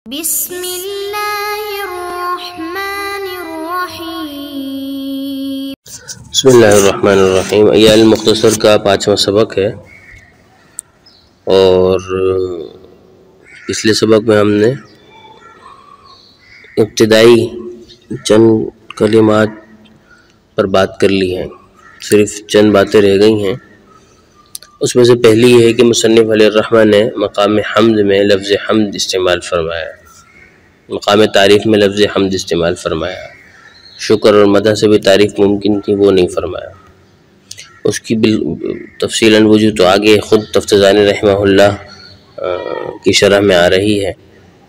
بسم اللہ الرحمن الرحیم۔ بسم اللہ الرحمن الرحیم۔ ایال المختصر کا 5واں سبق ہے، اور پچھلے سبق میں ہم نے ابتدائی چند کلمات پر بات کر لی ہے، صرف چند باتیں رہ گئی ہیں۔ اس میں سے پہلی یہ ہے کہ مصنف علیہ الرحمہ نے مقام حمد میں لفظ حمد استعمال فرمایا، مقام تعریف میں لفظ حمد استعمال فرمایا۔ شکر اور مدح سے بھی تعریف ممکن تھی، وہ نہیں فرمایا۔ اس کی تفصیلاً وجہ تو آگے خود تفتزانی رحمہ اللہ کی شرح میں آ رہی ہے۔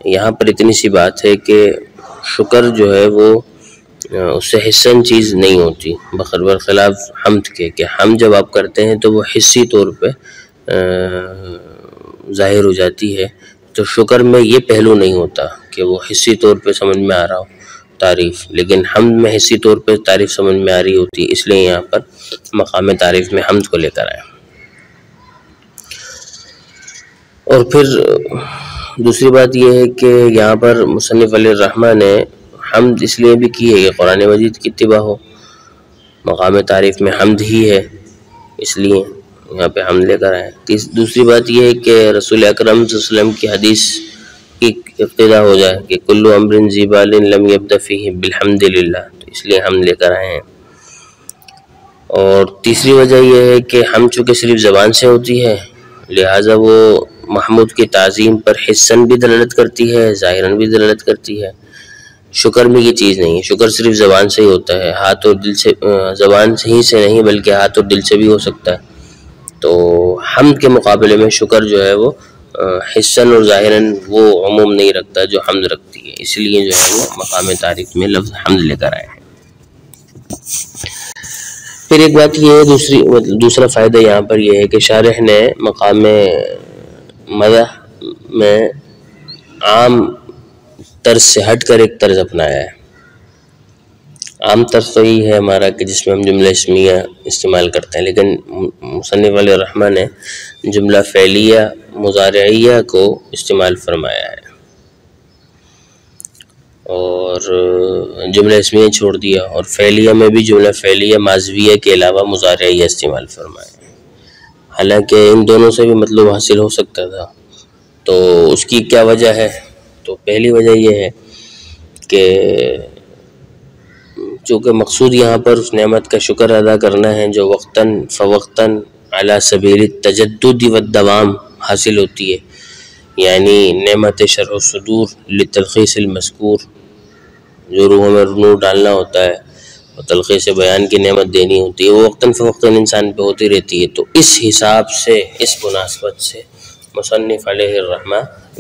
یہاں پر اتنی سی بات ہے کہ شکر جو ہے وہ اس سے حسن چیز نہیں ہوتی، برخلاف حمد کے، کہ حمد جب آپ کرتے ہیں تو وہ حسی طور پہ ظاہر ہو جاتی ہے، تو شکر میں یہ پہلو نہیں ہوتا کہ وہ حسی طور پہ سمجھ میں آ رہا ہو تعریف، لیکن حمد میں حسی طور پہ تعریف سمجھ میں آ رہی ہوتی، اس لیے یہاں پر مقام تعریف میں حمد کو لے کر آئے۔ اور پھر دوسری بات یہ ہے کہ یہاں پر مصنف علیہ الرحمہ نے حمد اس لیے بھی کی ہے کہ قرآن مجید کی اتباع ہو، مقام تعریف میں حمد ہی ہے، اس لیے یہاں پہ حمد لے کر آئے۔ دوسری بات یہ ہے کہ رسول اکرم صلی اللہ علیہ وسلم کی حدیث کی ابتدا ہو جائے کہ کل امر ذی بال لم یبدأ فیہ بالحمد للہ، تو اس لیے حمد لے کر آئے ہیں۔ اور تیسری وجہ یہ ہے کہ حمد چونکہ صرف زبان سے ہوتی ہے، لہٰذا وہ محمود کی تعظیم پر حسن بھی دلالت کرتی ہے، ظاہراً بھی دلالت کرتی ہے۔ شکر میں یہ چیز نہیں ہے، شکر صرف زبان سے ہی ہوتا ہے، ہاتھ اور دل سے، زبان ہی سے نہیں بلکہ ہاتھ اور دل سے بھی ہو سکتا ہے۔ تو حمد کے مقابلے میں شکر جو ہے وہ حسن اور ظاہراً وہ عموم نہیں رکھتا جو حمد رکھتی ہے، اس لیے جو ہے وہ مقام تعریف میں لفظ حمد لے کر آئے ہیں۔ پھر ایک بات یہ ہے، دوسرا فائدہ یہاں پر یہ ہے کہ شارح نے مقام مدح میں عام طرز سے ہٹ کر ایک طرز اپنایا ہے۔ عام طرز تو یہی ہے ہمارا کہ جس میں ہم جملہ اسمیہ استعمال کرتے ہیں، لیکن مصنف علیہ الرحمہ نے جملہ فعلیہ مضارعیہ کو استعمال فرمایا ہے اور جملہ اسمیہ چھوڑ دیا، اور فعلیہ میں بھی جملہ فعلیہ ماضیہ کے علاوہ مضارعیہ استعمال فرمایا ہے۔ حالانکہ ان دونوں سے بھی مطلب حاصل ہو سکتا تھا، تو اس کی کیا وجہ ہے؟ تو پہلی وجہ یہ ہے کہ چونکہ مقصود یہاں پر اس نعمت کا شکر ادا کرنا ہے جو وقتاً فوقتاً علی سبیل التجدد والدوام حاصل ہوتی ہے، یعنی نعمت شرح الصدور لتلخیص المذکور، جو روح میں نور ڈالنا ہوتا ہے اور تلخیص بیان کی نعمت دینی ہوتی ہے، وہ وقتاً فوقتاً انسان پہ ہوتی رہتی ہے۔ تو اس حساب سے، اس مناسبت سے مصنف علیہ الرحمہ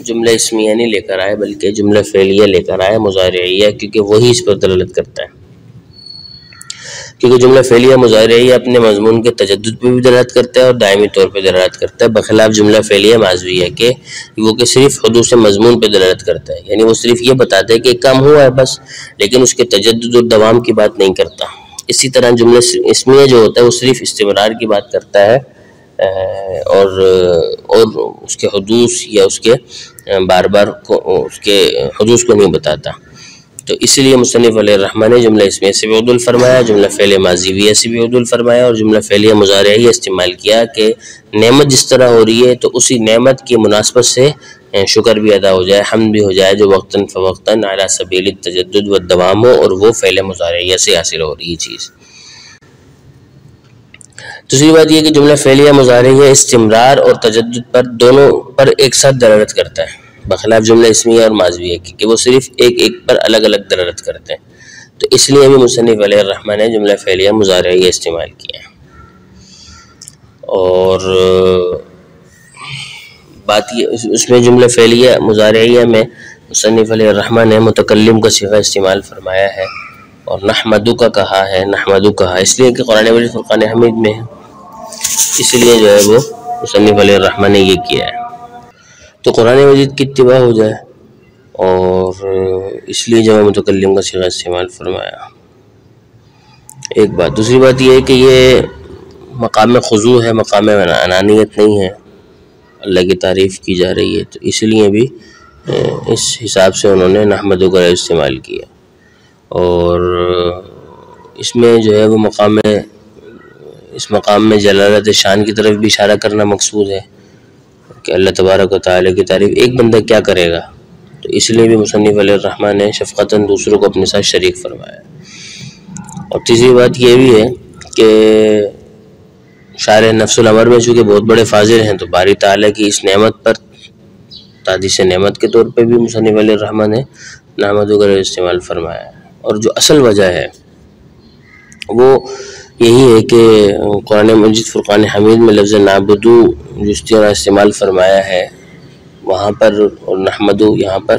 جملہ اسمیہ نہیں لے کر آئے بلکہ جملہ فعلیہ لے کر آئے مضارعیہ، کیونکہ وہی اس پر دلالت کرتا ہے۔ کیونکہ جملہ فعلیہ مضارعیہ اپنے مضمون کے تجدد پہ بھی دلالت کرتا ہے اور دائمی طور پہ دلالت کرتا ہے، بخلاف جملہ فعلیہ ماضیہ کے وہ کہ صرف حدوث مضمون پہ دلالت کرتا ہے، یعنی وہ صرف یہ بتاتا ہے کہ کم ہوا ہے بس، لیکن اس کے تجدد اور دوام کی بات نہیں کرتا۔ اسی طرح جملہ اسمیہ جو ہوتا ہے وہ صرف استمرار کی بات کرتا ہے اور اس کے حدوث یا اس کے بار بار اس کے حدوث کو نہیں بتاتا۔ تو اس لیے مصنف علیہ الرحمہ نے جملہ اسمیہ سے بھی عدول فرمایا، جملہ فعلیہ ماضیہ سے بھی عدول فرمایا، اور جملہ فعلیہ مضارعیہ استعمال کیا کہ نعمت جس طرح ہو رہی ہے تو اسی نعمت کی مناسبت سے شکر بھی ادا ہو جائے، حمد بھی ہو جائے، جو وقتاً فوقتاً علی سبیل التجدد والدوام ہو، اور وہ فعل مضارعیہ سے حاصل ہو رہی چیز۔ دوسری بات یہ کہ جملہ فعلیہ مضارعیہ استمرار اور تجدد پر دونوں پر ایک ساتھ دلالت کرتا ہے، بخلاف جملہ اسمیہ اور ماضیہ کی کہ وہ صرف ایک پر الگ الگ دلالت کرتے ہیں۔ تو اس لیے بھی مصنف علیہ الرحمہ نے جملہ فعلیہ مضارعیہ استعمال کیا ہے۔ اور بات یہ اس میں جملہ فعلیہ مضارعیہ میں مصنف علیہ الرحمہ نے متکلم کا صیغہ استعمال فرمایا ہے اور نحمدو کا کہا ہے، نحمدو کہا اس لیے کہ قرآن مجید فرقان حمید میں ہے، اس لیے جو ہے وہ مصنف علیہ الرحمہ نے یہ کیا ہے۔ تو قرآن مجید کی اتباع ہو جائے، اور اس لیے جمع متکلم کا صیغہ استعمال فرمایا، ایک بات۔ دوسری بات یہ ہے کہ یہ مقام خضوع ہے، مقام انانیت نہیں ہے، اللہ کی تعریف کی جا رہی ہے، تو اس لیے بھی اس حساب سے انہوں نے نحمدہ کا استعمال کیا، اور اس میں جو ہے وہ اس مقام میں جلالت شان کی طرف بھی اشارہ کرنا مقصود ہے کہ اللہ تبارک و تعالیٰ کی تعریف ایک بندہ کیا کرے گا، تو اس لیے بھی مصنف علیہ الرحمٰن نے شفقتاً دوسروں کو اپنے ساتھ شریک فرمایا۔ اور تیسری بات یہ بھی ہے کہ شارح نفس الامر میں چونکہ بہت بڑے فاضل ہیں، تو باری تعالیٰ کی اس نعمت پر تحدیث نعمت کے طور پہ بھی مصنف علیہ الرحمٰن نے نحمدہ کا استعمال فرمایا ہے۔ اور جو اصل وجہ ہے وہ یہی ہے کہ قرآن مجید فرقان حمید میں لفظ نعبدو جو اس طرح استعمال فرمایا ہے وہاں پر، اور نحمدو یہاں پر،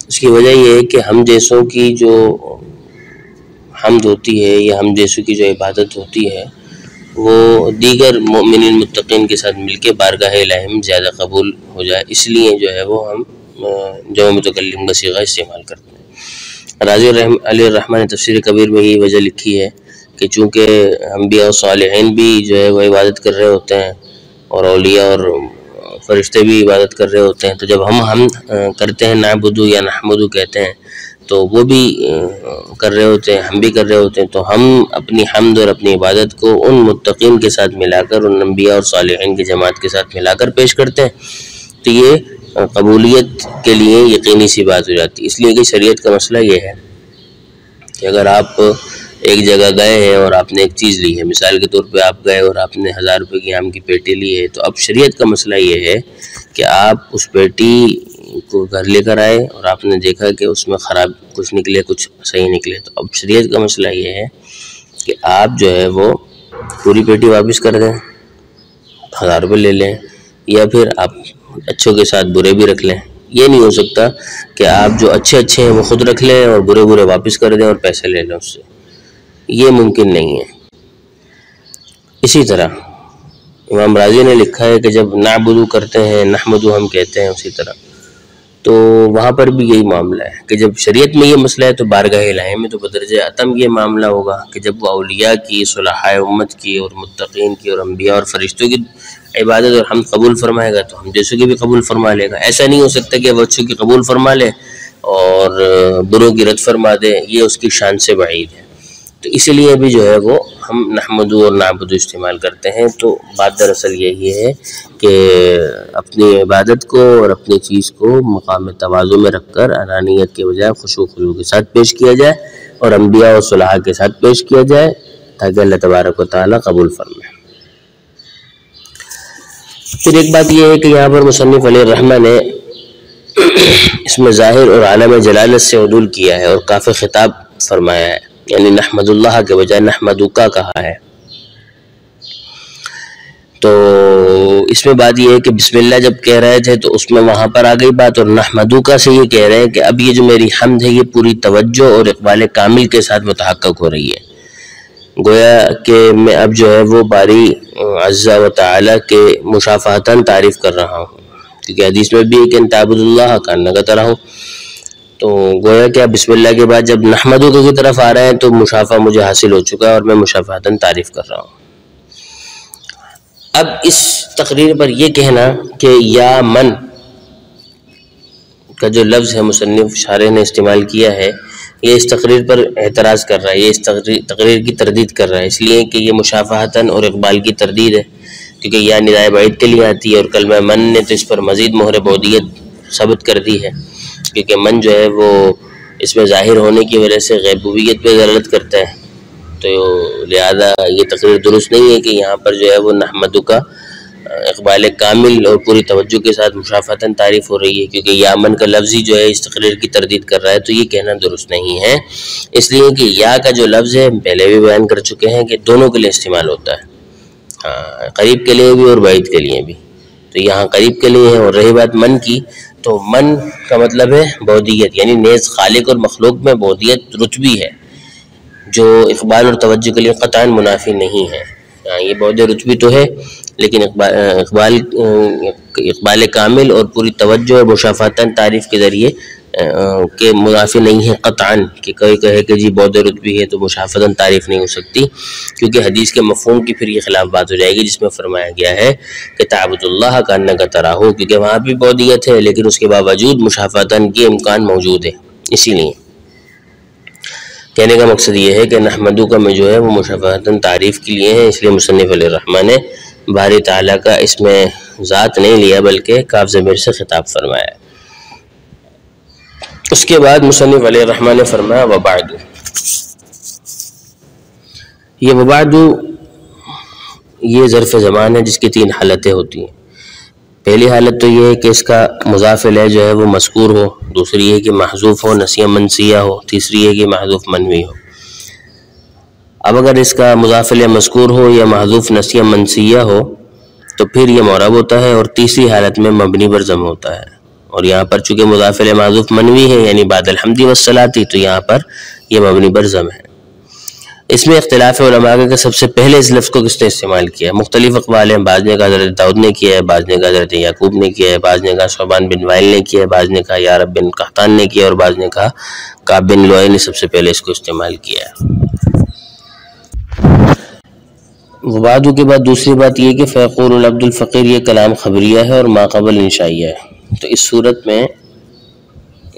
اس کی وجہ یہ ہے کہ ہم جیسوں کی جو حمد ہوتی ہے یا ہم جیسوں کی جو عبادت ہوتی ہے وہ دیگر مومنین متقین کے ساتھ مل کے بارگاہ الہی میں زیادہ قبول ہو جائے، اس لیے جو ہے وہ ہم جمع متکلم کا صیغہ استعمال کرتے ہیں۔ راضی علیہ الرحمٰن نے تفسیر کبیر میں یہ وجہ لکھی ہے کہ چونکہ انبیاء و صالحین بھی جو ہے وہ عبادت کر رہے ہوتے ہیں اور اولیاء اور فرشتے بھی عبادت کر رہے ہوتے ہیں، تو جب ہم کرتے ہیں نعبدو یا نحمدو کہتے ہیں تو وہ بھی کر رہے ہوتے ہیں، ہم بھی کر رہے ہوتے ہیں، تو ہم اپنی حمد اور اپنی عبادت کو ان متقین کے ساتھ ملا کر، ان انبیاء اور صالحین کی جماعت کے ساتھ ملا کر پیش کرتے ہیں، تو یہ قبولیت کے لیے یقینی سی بات ہو جاتی ہے۔ اس لیے کہ شریعت کا مسئلہ یہ ہے کہ اگر آپ ایک جگہ گئے ہیں اور آپ نے ایک چیز لی ہے، مثال کے طور پہ آپ گئے اور آپ نے 1000 روپے کی آم کی پیٹی لی ہے، تو اب شریعت کا مسئلہ یہ ہے کہ آپ اس پیٹی کو گھر لے کر آئے اور آپ نے دیکھا کہ اس میں خراب کچھ نکلے کچھ صحیح نکلے، تو اب شریعت کا مسئلہ یہ ہے کہ آپ جو ہے وہ پوری پیٹی واپس کر دیں، 1000 روپے لے لیں، یا پھر آپ اچھوں کے ساتھ برے بھی رکھ لیں۔ یہ نہیں ہو سکتا کہ آپ جو اچھے ہیں وہ خود رکھ لیں اور برے واپس کر دیں اور پیسے لے لیں اس سے، یہ ممکن نہیں ہے۔ اسی طرح امام راضی نے لکھا ہے کہ جب نعبدو کرتے ہیں نحمدو ہم کہتے ہیں، اسی طرح تو وہاں پر بھی یہی معاملہ ہے کہ جب شریعت میں یہ مسئلہ ہے تو بارگاہ الہی میں تو بدرجہ اتم یہ معاملہ ہوگا کہ جب وہ اولیاء کی، صلحاء امت کی اور متقین کی اور انبیاء اور فرشتوں کی عبادت اور حمد قبول فرمائے گا تو ہم جیسوں کی بھی قبول فرما لے گا۔ ایسا نہیں ہو سکتا کہ وہ اچھوں کی قبول فرما لے اور بروں کی رد فرما دے، یہ اس کی شان سے بعید ہے۔ تو اسی لیے بھی جو ہے وہ ہم نحمدو اور نعبدو استعمال کرتے ہیں۔ تو بات دراصل یہی ہے کہ اپنی عبادت کو اور اپنی چیز کو مقام تواضع میں رکھ کر انانیت کے بجائے خشوع و خضوع کے ساتھ پیش کیا جائے اور انبیاء اور صلحاء کے ساتھ پیش کیا جائے تاکہ اللہ تبارک و تعالیٰ قبول فرمائے۔ پھر ایک بات یہ ہے کہ یہاں پر مصنف علیہ الرحمٰن نے اس میں ظاہر اور عالم جلالت سے عدول کیا ہے اور کافی خطاب فرمایا ہے، یعنی نحمد اللہ کے بجائے نحمدک کہا ہے۔ تو اس میں بات یہ ہے کہ بسم اللہ جب کہہ رہے تھے تو اس میں وہاں پر آ گئی بات، اور نحمدک سے یہ کہہ رہے ہیں کہ اب یہ جو میری حمد ہے یہ پوری توجہ اور اقبال کامل کے ساتھ متحقق ہو رہی ہے، گویا کہ میں اب جو ہے وہ باری عز و تعالی کے مشافہتاً تعریف کر رہا ہوں، کیونکہ حدیث میں بھی ہے کہ تعبد اللہ کانک ترہ، تو گویا کہ بسم اللہ کے بعد جب نحمدک کی طرف آ رہے ہیں تو مشافہ مجھے حاصل ہو چکا ہے اور میں مشافہتاً تعریف کر رہا ہوں۔ اب اس تقریر پر یہ کہنا کہ یا من کا جو لفظ ہے مصنف شارح نے استعمال کیا ہے، یہ اس تقریر پر اعتراض کر رہا ہے، یہ اس تقریر کی تردید کر رہا ہے، اس لیے کہ یہ مشافہتاً اور اقبال کی تردید ہے، کیونکہ یا ندائے بعید کے لیے آتی ہے، اور کلمہ من نے تو اس پر مزید مہر بعدیت ثابت کر دی ہے، کیونکہ من جو ہے وہ اس میں ظاہر ہونے کی وجہ سے غیبوبیت پہ دلالت کرتا ہے، تو لہذا یہ تقریر درست نہیں ہے کہ یہاں پر جو ہے وہ نحمدک اقبال کامل اور پوری توجہ کے ساتھ مشافہتاً تعریف ہو رہی ہے، کیونکہ یا من کا لفظ ہی جو ہے اس تقریر کی تردید کر رہا ہے، تو یہ کہنا درست نہیں ہے، اس لیے کہ یا کا جو لفظ ہے پہلے بھی بیان کر چکے ہیں کہ دونوں کے لیے استعمال ہوتا ہے، قریب کے لیے بھی اور بعید کے لیے بھی، تو یہاں قریب کے لیے ہے۔ اور رہی بات من کی، تو من کا مطلب ہے بعدیت، یعنی نیز خالق اور مخلوق میں بعدیت رتبی ہے جو اقبال اور توجہ کے لیے قطعاً منافی نہیں ہے۔ یہ بعد رتبی تو ہے، لیکن اقبال کامل اور پوری توجہ اور مشافہتاً تعریف کے ذریعے کے مضافی نہیں ہے قطعاً، کہ کوئی کہے کہ جی بود رتبی ہے تو مشافہتاً تعریف نہیں ہو سکتی، کیونکہ حدیث کے مفہوم کی پھر یہ خلاف بات ہو جائے گی جس میں فرمایا گیا ہے کہ تعبد اللہ کأنک تراہ، کیونکہ وہاں بھی بودیت ہے لیکن اس کے باوجود مشافہتاً یہ امکان موجود ہے۔ اسی لیے کہنے کا مقصد یہ ہے کہ نحمدو کا میں جو ہے وہ مشافہتاً تعریف کے لیے ہے، اس لیے مصنف علیہ الرحمٰن نے باری تعالیٰ کا اس میں ذات نہیں لیا بلکہ کاف ضمیر سے خطاب فرمایا۔ اس کے بعد مصنف علیہ الرحمٰن نے فرمایا وبعد، یہ وبعد یہ ظرف زمان ہے جس کی 3 حالتیں ہوتی ہیں۔ پہلی حالت تو یہ ہے کہ اس کا مضاف الیہ جو ہے وہ مذکور ہو، دوسری یہ کہ محذوف ہو نسیہ منسیہ ہو، تیسری یہ کہ محذوف منوی ہو۔ اب اگر اس کا مضاف الیہ مذکور ہو یا محذوف نسیہ منسیہ ہو تو پھر یہ معرب ہوتا ہے، اور تیسری حالت میں مبنی پر ضم ہوتا ہے، اور یہاں پر چونکہ مضاف الیہ محذوف منوی ہے یعنی بعد الحمد والصلاۃ، تو یہاں پر یہ مبنی پر ضم ہے۔ اس میں اختلاف علماء کا کہ سب سے پہلے اس لفظ کو کس نے استعمال کیا ہے، مختلف اقوال ہیں، بعض نے کہا حضرت داؤد نے کیا ہے، بعض نے کہا حضرت یعقوب نے کیا ہے، بعض نے کہا ثعبان بن وائل نے کیا ہے، بعض نے کہا یعرب بن قحطان نے کیا ہے، اور بعض نے کہا کعب بن لؤی نے سب سے پہلے اس کو استعمال کیا ہے۔ وبعد کے بعد دوسری بات یہ کہ فیقول العبد الفقیر یہ کلام خبریہ ہے اور ما قبل انشائیہ ہے، تو اس صورت میں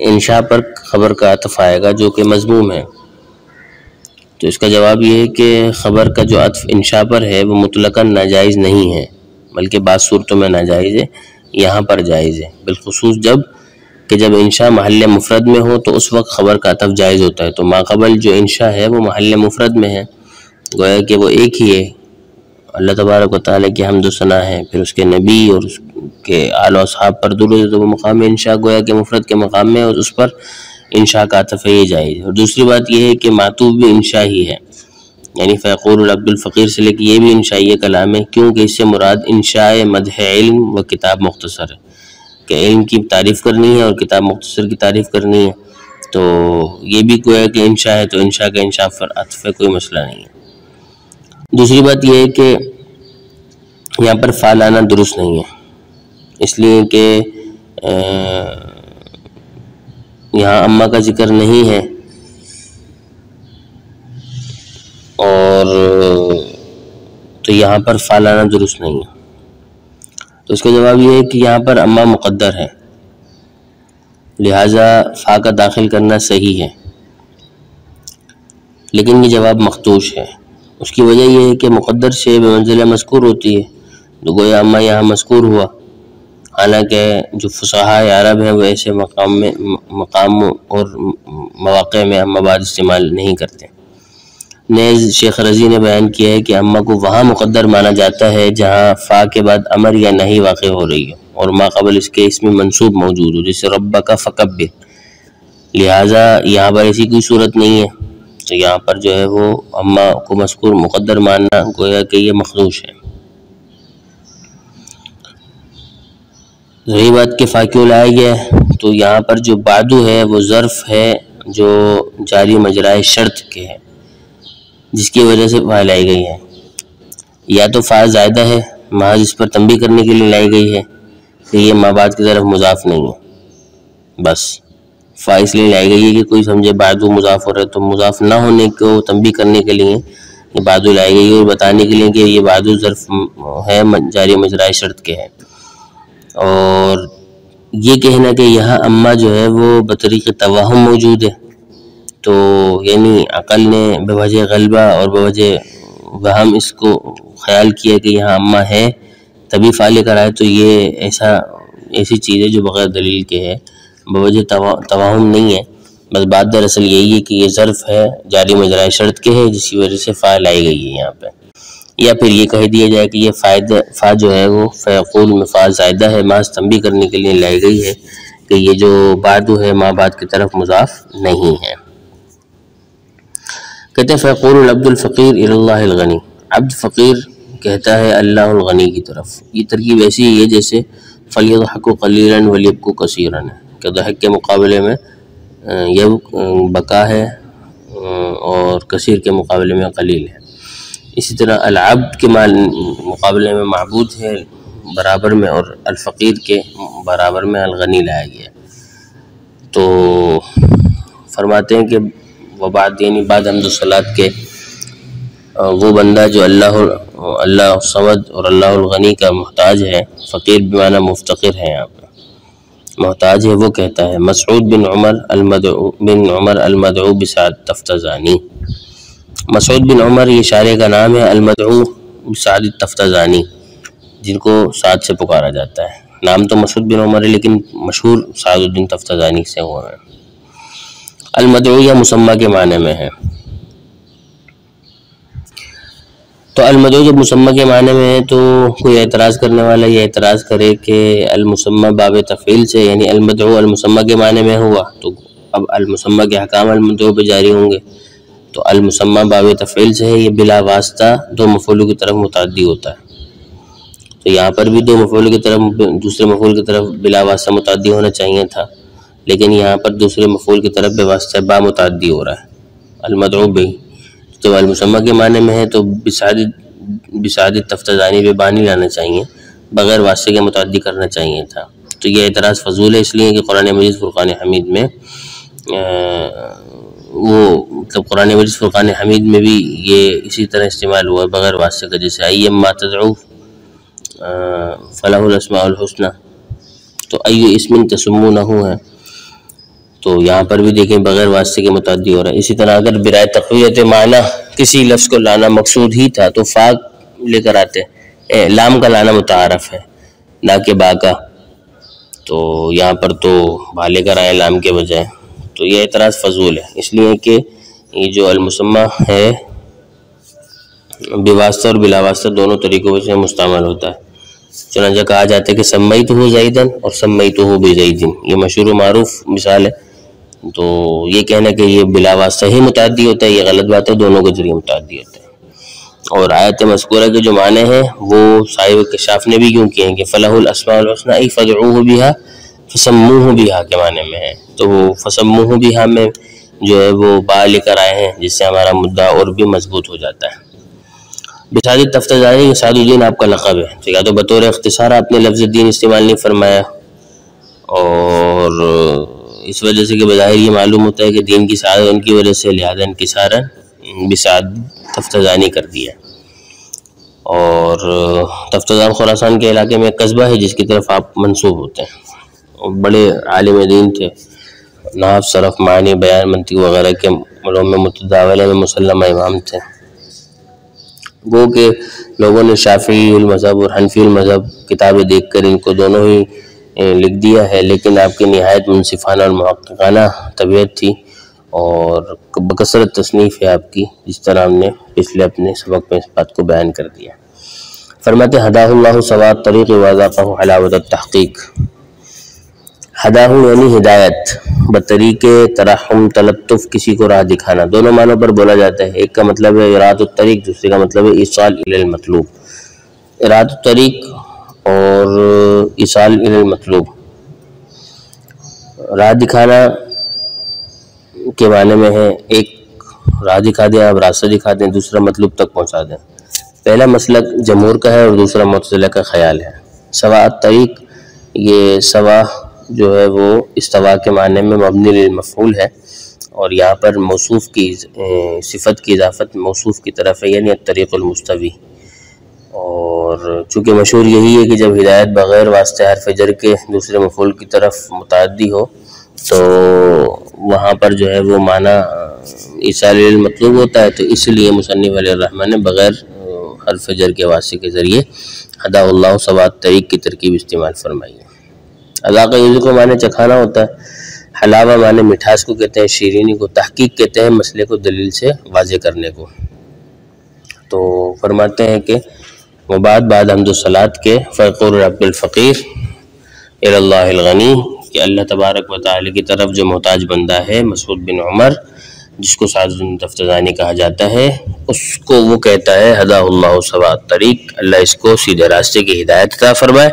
انشاء پر خبر کا عطف آئے گا جو کہ مضموم ہے، تو اس کا جواب یہ ہے کہ خبر کا جو عطف انشاء پر ہے وہ مطلقاً ناجائز نہیں ہے، بلکہ بعض صورتوں میں ناجائز ہے، یہاں پر جائز ہے، بالخصوص جب انشاء محل مفرد میں ہو تو اس وقت خبر کا عطف جائز ہوتا ہے۔ تو ما قبل جو انشاء ہے وہ محل مفرد میں ہے، گویا کہ وہ ایک ہی ہے، اللہ تبارک و تعالیٰ کی حمد و ثنا ہے، پھر اس کے نبی اور اس کے آل و اصحاب پر درود ہے، تو وہ مقام انشاء گویا کہ مفرد کے مقام میں ہے، اور اس پر انشاء کا عطف ہے، یہ جائز ہے۔ اور دوسری بات یہ ہے کہ معطوف بھی انشاء ہی ہے، یعنی فیقول العبد الفقیر سے لے کے یہ بھی انشائیہ کلام ہے، کیونکہ اس سے مراد انشاء مدح علم و کتاب مختصر ہے، کہ علم کی تعریف کرنی ہے اور کتاب مختصر کی تعریف کرنی ہے، تو یہ بھی گویا کہ انشاء ہے، تو انشاء کا انشاء پر عطف ہے، کوئی مسئلہ نہیں ہے۔ دوسری بات یہ ہے کہ یہاں پر فا لانا درست نہیں ہے، اس لیے کہ یہاں اماں کا ذکر نہیں ہے، اور تو یہاں پر فا لانا درست نہیں ہے، تو اس کا جواب یہ ہے کہ یہاں پر اماں مقدر ہے، لہٰذا فا کا داخل کرنا صحیح ہے، لیکن یہ جواب مخدوش ہے۔ اس کی وجہ یہ ہے کہ مقدر سے بمنزلہ مذکور ہوتی ہے، تو گویا اماں یہاں مذکور ہوا، حالانکہ جو فصحاء عرب ہیں وہ ایسے مقام اور مواقع میں اما بعد استعمال نہیں کرتے۔ نیز شیخ رضی نے بیان کیا ہے کہ اماں کو وہاں مقدر مانا جاتا ہے جہاں فا کے بعد امر یا نہیں واقع ہو رہی ہے اور ما قبل اس کے اسم منصوب موجود ہو، جیسے ربک فکبر، لہٰذا یہاں پر ایسی کوئی صورت نہیں ہے، تو یہاں پر جو ہے وہ اماں کو مذکور مقدر ماننا گویا کہ یہ مخدوش ہے۔ رہی بات کہ فا کیوں لایا گیا ہے، تو یہاں پر جو بعدو ہے وہ ظرف ہے جو جاری مجرائے شرط کے ہے، جس کی وجہ سے فا لائی گئی ہے، یا تو فا زائدہ ہے محض اس پر تنبیہ کرنے کے لیے لائی گئی ہے کہ یہ ما بعد کی طرف مضاف نہیں ہے، بس فا اس لیے لائی گئی ہے کہ کوئی سمجھے بعدو مضاف ہو رہا ہے، تو مضاف نہ ہونے کو تنبیہ کرنے کے لیے یہ بعدو لائی گئی ہے، اور بتانے کے لیے کہ یہ بعدو ظرف ہے جاری مجرائے شرط کے ہے۔ اور یہ کہنا کہ یہاں اماں جو ہے وہ بطریق توہم موجود ہے، تو یعنی عقل نے بوجہ غلبہ اور بوجہ وہم اس کو خیال کیا کہ یہاں اماں ہے تبھی فا لے کر آئے، تو یہ ایسی چیز ہے جو بغیر دلیل کے ہے، بوجہ توہم نہیں ہے، بس بات دراصل یہی ہے کہ یہ ظرف ہے جاری مجرائے شرط کے ہے، جس کی وجہ سے فا لائی گئی ہے یہاں پہ، یا پھر یہ کہہ دیا جائے کہ یہ فا جو ہے وہ فیقول میں فا زائدہ ہے، محض تنبیہ کرنے کے لیے لائی گئی ہے کہ یہ جو بعدو ہے ما بعد کی طرف مضاف نہیں ہے۔ کہتے ہیں فیقول العبد الفقیر الی اللہ الغنی، عبد فقیر کہتا ہے اللہ الغنی کی طرف، یہ ترکیب ایسی ہے جیسے فلیضحکوا قلیلا ولیبکوا کثیرا، کہ ضحک کے مقابلے میں بکا ہے اور کثیر کے مقابلے میں قلیل ہے۔ اسی طرح العبد کے مقابلے میں معبود ہے برابر میں، اور الفقیر کے برابر میں الغنی لایا گیا، تو فرماتے ہیں کہ وبعد یعنی بعد حمد و صلات کے وہ بندہ جو اللہ صمد اور اللہ الغنی کا محتاج ہے، فقیر بمعنی مفتقر ہے، یہاں پر محتاج ہے، وہ کہتا ہے مسعود بن عمر المدعو بسعد تفتزانی۔ مسعود بن عمر یہ شاعر کا نام ہے، المدعو بسعد تفتزانی، جن کو سعد سے پکارا جاتا ہے۔ نام تو مسعود بن عمر ہے لیکن مشہور سعد الدین تفتزانی سے ہوا ہے۔ المدعو یا مسمى کے معنی میں ہے، تو المدعو جب مسمى کے معنی میں ہے تو کوئی اعتراض کرنے والا یہ اعتراض کرے کہ المسمى باب تفعیل سے، یعنی المدعو المسمى کے معنی میں ہوا تو اب المسمى کے احکام المدعو پہ جاری ہوں گے، تو المسمى باب تفعیل سے ہے، یہ بلا واسطہ دو مفعولوں کی طرف متعدی ہوتا ہے، تو یہاں پر بھی دو مفعول کی طرف دوسرے مفعول کی طرف بلا واسطہ متعدی ہونا چاہیے تھا، لیکن یہاں پر دوسرے مفعول کی طرف بے واسطہ با متعدی ہو رہا ہے، المدعو بھی تو المسمى کے معنی میں ہے تو بسعد تفتزانی پہ با نہیں لانا چاہیے، بغیر واسطے کے متعدی کرنا چاہیے تھا۔ تو یہ اعتراض فضول ہے، اس لیے کہ قرآن مجید فرقان حمید میں قرآن مجید فرقان حمید میں بھی یہ اسی طرح استعمال ہوا ہے بغیر واسطے کا، جیسے ایما تدعو فلہ الاسماء الحسنى، تو ایو اسم تسمونہ ہے، تو یہاں پر بھی دیکھیں بغیر واسطے کے متعدی ہو رہا ہے۔ اسی طرح اگر برائے تقویت معنی کسی لفظ کو لانا مقصود ہی تھا تو فا لے کر آتے، لام کا لانا متعارف ہے نہ کہ با کا، تو یہاں پر تو با لے کر آئے لام کے بجائے، تو یہ اعتراض فضول ہے، اس لیے کہ یہ جو المسمى ہے بواسطہ اور بلا واسطہ دونوں طریقوں سے مستعمل ہوتا ہے، چنانچہ کہا جاتا ہے کہ سمیتہ زیدن اور سمیتہ بزید، یہ مشہور و معروف مثال ہے، تو یہ کہنا کہ یہ بلا واسطہ ہی متعدی ہوتا ہے یہ غلط بات ہے، دونوں کے ذریعے متعدی ہوتا ہے۔ اور آیت مذکورہ کے جو معنی ہیں وہ صاحب کشاف نے بھی کیوں کیے ہیں کہ فلہ الاسماء الحسنى ای فدعوہ بہا فسموہ بہا کے معنی میں ہے، تو وہ فسموہ بہا میں جو ہے وہ با لے کر آئے ہیں، جس سے ہمارا مدعا اور بھی مضبوط ہو جاتا ہے۔ بسعد تفتزانی سعد الدین آپ کا لقب ہے، تو یا تو بطور اختصار آپ نے لفظ دین استعمال نہیں فرمایا، اور اس وجہ سے کہ بظاہر یہ معلوم ہوتا ہے کہ دین کی سعادت ان کی وجہ سے، لہذا انکسارا بسعد تفتزانی کر دیا۔ اور تفتزان خراسان کے علاقے میں ایک قصبہ ہے جس کی طرف آپ منسوب ہوتے ہیں، اور بڑے عالم دین تھے، نحو صرف معنی بیان منطق وغیرہ کے علوم میں متداولہ میں مسلمہ امام تھے۔ گو کہ لوگوں نے شافعی المذہب اور حنفی المذہب کتابیں دیکھ کر ان کو دونوں ہی لکھ دیا ہے، لیکن آپ کی نہایت منصفانہ اور محققانہ طبیعت تھی اور بکثرت تصنیف ہے آپ کی، جس طرح ہم نے پچھلے اپنے سبق میں اس بات کو بیان کر دیا۔ فرماتے ہداہ اللہ سواء الطریق وذاقہ حلاوت التحقیق۔ ہداہ یعنی ہدایت، بطریق ترحم تلطف کسی کو راہ دکھانا، دونوں معنوں پر بولا جاتا ہے، ایک کا مطلب ہے اراد الطریق، دوسرے کا مطلب ہے ایصال الی المطلوب۔ اراد الطریق اور ایصال الی المطلوب، راہ دکھانا کے معنی میں ہے ایک راہ دکھا دیں، آپ راستہ دکھا دیں، دوسرا مطلوب تک پہنچا دیں۔ پہلا مسلک جمہور کا ہے اور دوسرا معتزلہ کا خیال ہے۔ سواء الطریق، یہ سوا جو ہے وہ استوا کے معنی میں مبنی للمفعول ہے، اور یہاں پر موصوف کی صفت کی اضافت موصوف کی طرف ہے، یعنی الطریق المستوی۔ اور چونکہ مشہور یہی ہے کہ جب ہدایت بغیر واسطہ حرف جر کے دوسرے مفعول کی طرف متعدی ہو تو وہاں پر جو ہے وہ معنی ایصال المطلوب ہوتا ہے، تو اس لیے مصنف علیہ الرحمٰن نے بغیر حرف جر کے واسطے کے ذریعے ہداہ اللہ سواء الطریق کی ترکیب استعمال فرمائی ہے۔ اذاقہ یذوق معنی چکھانا ہوتا ہے، حلاوہ معنی مٹھاس کو کہتے ہیں، شیرینی کو تحقیق کہتے ہیں، مسئلے کو دلیل سے واضح کرنے کو۔ تو فرماتے ہیں کہ بعد حمد و صلات کے فیقول رب الفقیر الی اللہ الغنی، کہ اللہ تبارک و تعالی کی طرف جو محتاج بندہ ہے مسعود بن عمر، جس کو سعد بن تفتزانی کہا جاتا ہے، اس کو وہ کہتا ہے ہداہ اللہ سواء الطریق، اللہ اس کو سیدھے راستے کی ہدایت عطا فرمائے،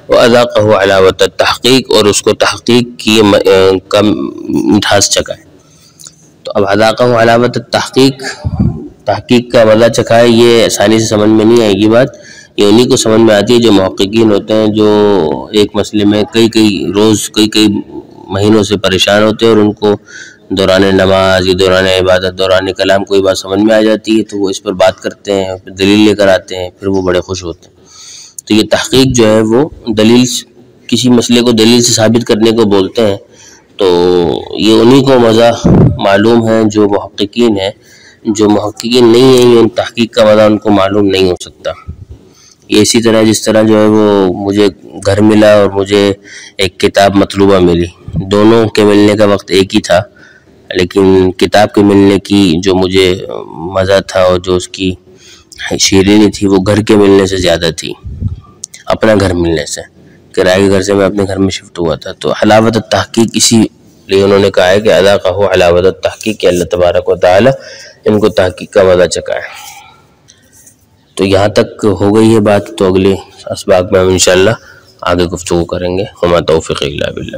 وَأَذَاقَهُ عَلَاوَةَ التَّحْقِیق، اور اس کو تحقیق کی مٹھاس چکھائے۔ تو اب اذاقہ علاوت التحقیق، تحقیق کا مزہ چکھائے، یہ آسانی سے سمجھ میں نہیں آئے گی بات، یہ انہی کو سمجھ میں آتی ہے جو محققین ہوتے ہیں، جو ایک مسئلے میں کئی روز کئی مہینوں سے پریشان ہوتے ہیں اور ان کو دوران نماز یا دوران عبادت دوران کلام کوئی بات سمجھ میں آ جاتی ہے تو وہ اس پر بات کرتے ہیں، پھر دلیل لے کر آتے ہیں، پھر وہ بڑے خوش ہوتے ہیں۔ تو یہ تحقیق جو ہے وہ دلیل، کسی مسئلے کو دلیل سے ثابت کرنے کو بولتے ہیں، تو یہ انہی کو مزہ معلوم ہے جو محققین ہیں۔ جو محققین نہیں ہیں ان تحقیق کا مزہ ان کو معلوم نہیں ہو سکتا۔ یہ اسی طرح جس طرح جو ہے وہ مجھے گھر ملا اور مجھے ایک کتاب مطلوبہ ملی، دونوں کے ملنے کا وقت ایک ہی تھا، لیکن کتاب کے ملنے کی جو مجھے مزہ تھا اور جو اس کی شیرینی تھی وہ گھر کے ملنے سے زیادہ تھی، اپنا گھر ملنے سے۔ کرائے کے گھر سے میں اپنے گھر میں شفٹ ہوا تھا، تو حلاوت التحقیق اسی لیے انہوں نے کہا ہے کہ ادا کہو حلاوت التحقیق، کہ اللہ تبارک و تعالی ان کو تحقیق کا مزہ چکھائے۔ تو یہاں تک ہو گئی ہے بات، تو اگلے اسباق میں ہم انشاءاللہ آگے گفتگو کریں گے۔ وما توفیق الا باللہ۔